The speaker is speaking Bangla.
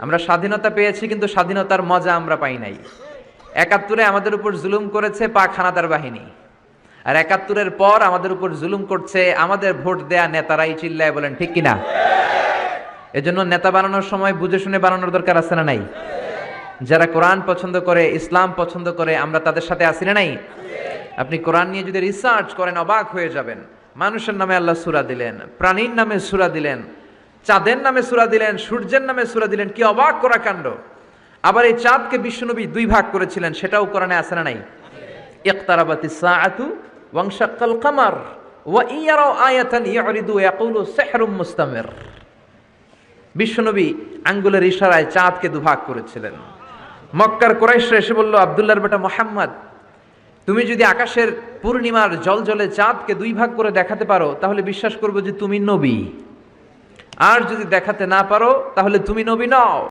আমরা স্বাধীনতা পেয়েছি, কিন্তু স্বাধীনতার মজা আমরা পাই নাই। ৭১-এ আমাদের উপর জুলুম করেছে পাক হানাদার বাহিনী, আর ৭১-এর পর আমাদের উপর জুলুম করছে আমাদের ভোট দেয়া নেতারাই। চিল্লায় বলেন ঠিক কিনা? এজন্য নেতা বানানোর সময় বুঝে শুনে বানানোর দরকার আছে না নাই? যারা কোরআন পছন্দ করে, ইসলাম পছন্দ করে, আমরা তাদের সাথে আছি না নাই? আপনি কোরআন নিয়ে যদি রিসার্চ করেন অবাক হয়ে যাবেন। মানুষের নামে আল্লাহ সূরা দিলেন, প্রাণীর নামে সূরা দিলেন, চাঁদের নামে সূরা দিলেন, সূর্যের নামে সূরা দিলেন। কি অবাক করা কাণ্ড! আবার এই চাঁদকে বিশ্বনবী 2 ভাগ করেছিলেন, সেটাও কোরআনে আছে না নাই? ইকতারাবাতিস সাআতু ওয়ানশাক্কাল কামার ওয়া ইয়ারাউ আয়াতান ইউরিদু ইয়াকুলু সিহরুম মুস্তামির। বিশ্বনবী আঙ্গুলের ইশারায় চাঁদকে 2 ভাগ করেছিলেন। মক্কার কুরাইশরা এসে বলল, আব্দুল্লাহর বেটা মুহাম্মদ, তুমি যদি আকাশের পূর্ণিমার জ্বলজ্বলে চাঁদকে 2 ভাগ করে দেখাতে পারো, তাহলে বিশ্বাস করব যে তুমি নবী। আর যদি দেখাতে না পারো, তাহলে তুমি নবী নও।